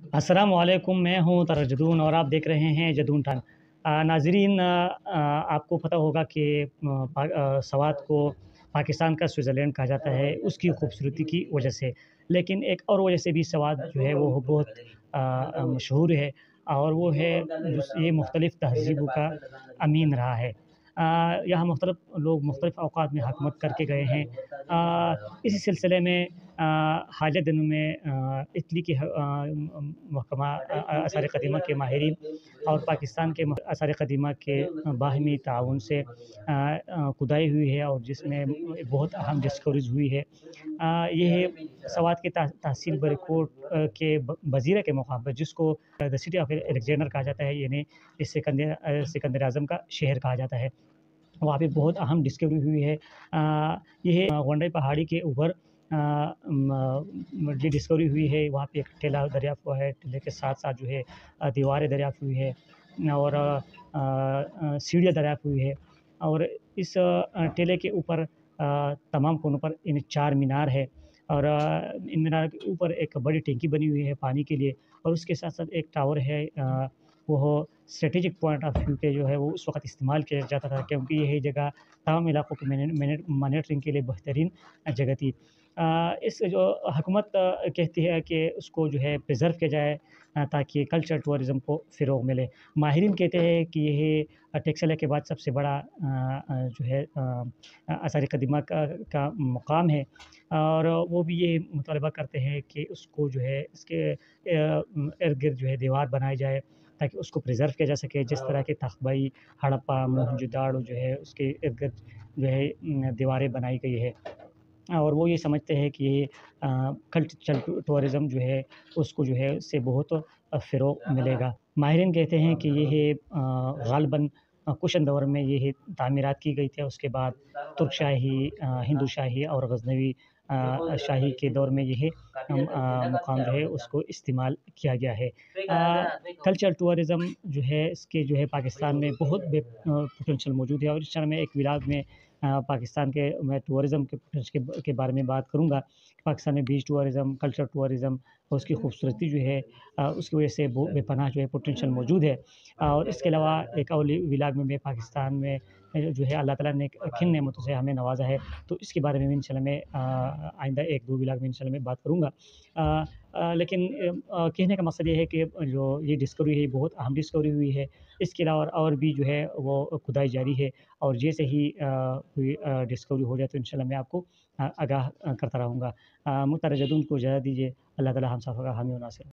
अस्सलाम वालेकुम, मैं हूँ तरजदून और आप देख रहे हैं जदून टाइम। नाज़रीन, आपको पता होगा कि सवात को पाकिस्तान का स्विट्ज़रलैंड कहा जाता है उसकी खूबसूरती की वजह से। लेकिन एक और वजह से भी सवात जो है वो बहुत मशहूर है, और वो है ये मुख्तलिफ़ तहज़ीबों का अमीन रहा है। यहाँ मुख्तलिफ़ लोग मुख्तलिफ़ औक़ात में हुकूमत करके गए हैं। इसी सिलसिले में हालिया दिनों में इटली के महकमा आसार क़दीमा के माहिरीन और पाकिस्तान के आसार क़दीमा के बाहमी ताउन से खुदाई हुई है, और जिसमें बहुत अहम डिस्कवरीज़ हुई है। ये सवात के तहसील बरिकोट के बज़ीरा के मुक़ाम पर, जिसको द सिटी ऑफ अलेक्जेंडर कहा जाता है, यानी इस सिकंदर आज़म का शहर कहा जाता है। वहाँ पे बहुत अहम डिस्कवरी हुई है। ये गोंडई पहाड़ी के ऊपर ये डिस्कवरी हुई है। वहाँ पे एक टीला दरियाफ़्त हुआ है, टीले के साथ-साथ जो है दीवारें दरियाफ़्त हुई है, और सीढ़ियाँ दरियाफ़्त हुई है। और इस टीले के ऊपर तमाम कोनों पर इन 4 मीनार है, और इन मीनार के ऊपर एक बड़ी टंकी बनी हुई है पानी के लिए, और उसके साथ-साथ एक टावर है। वो स्ट्रेटेजिक पॉइंट ऑफ व्यू पे जो है वो उस वक़्त इस्तेमाल किया जाता था, क्योंकि यही जगह तमाम इलाकों की मॉनिटरिंग के लिए बेहतरीन जगह थी। इस जो हुकूमत कहती है कि उसको जो है प्रिज़र्व किया जाए, ताकि कल्चर टूरिज़्म को फ़रोग़ मिले। माहिरीन कहते हैं कि ये टेक्सला के बाद सबसे बड़ा जो है आसार क़दीमा का मुक़ाम है, और वो भी ये मुतालबा करते हैं कि उसको जो है इसके इर्द-गिर्द जो है दीवार बनाई जाए, ताकि उसको प्रिज़र्व किया जा सके। जिस तरह के तख्तबई, हड़प्पा, मोहनजोदड़ो जो है उसके इर्द-गिर्द जो है दीवारें बनाई गई है, और वो ये समझते हैं कि ये कल्चरल टूरिज़्म जो है उसको जो है उससे बहुत फ़रोग़ मिलेगा। माहिरीन कहते हैं कि ये ग़ालिबन कुशन दौर में ये तामीरात की गई थी। उसके बाद तुर्क शाही, हिंदू शाही और गज़नवी शाही के दौर में ये मुक़ाम जो है उसको इस्तेमाल किया गया है। कल्चरल टूरिज़्म जो है इसके जो है पाकिस्तान में बहुत पोटेंशियल मौजूद है, और इस क्षण में एक व्लॉग में पाकिस्तान के मैं टूरिज़्म के पोटेंशियल के बारे में बात करूँगा। पाकिस्तान में बीच टूरिज़्म, कल्चरल टूरिज़्म और उसकी खूबसूरती जो है उसकी वजह से वो बेपनाह जो है पोटेंशियल मौजूद है। और इसके अलावा एक और व्लॉग में मैं पाकिस्तान में जो है अल्लाह ताला ने किन नेमतों से हमें नवाज़ा है, तो इसके बारे में भी इंशाल्लाह मैं आइंदा 1-2 व्लॉग में इंशाल्लाह मैं बात करूँगा। लेकिन कहने का मकसद ये है कि जो ये डिस्कवरी है, ये बहुत अहम डिस्कवरी हुई है। इसके अलावा और भी जो है वो खुदाई जारी है, और जैसे ही कोई डिस्कवरी हो जाए तो इंशाल्लाह मैं आपको आगाह करता रहूँगा। मुत्तरजदून को इजाज़त दीजिए। अल्लाह ताला हम सब का हामी और नासिर हो।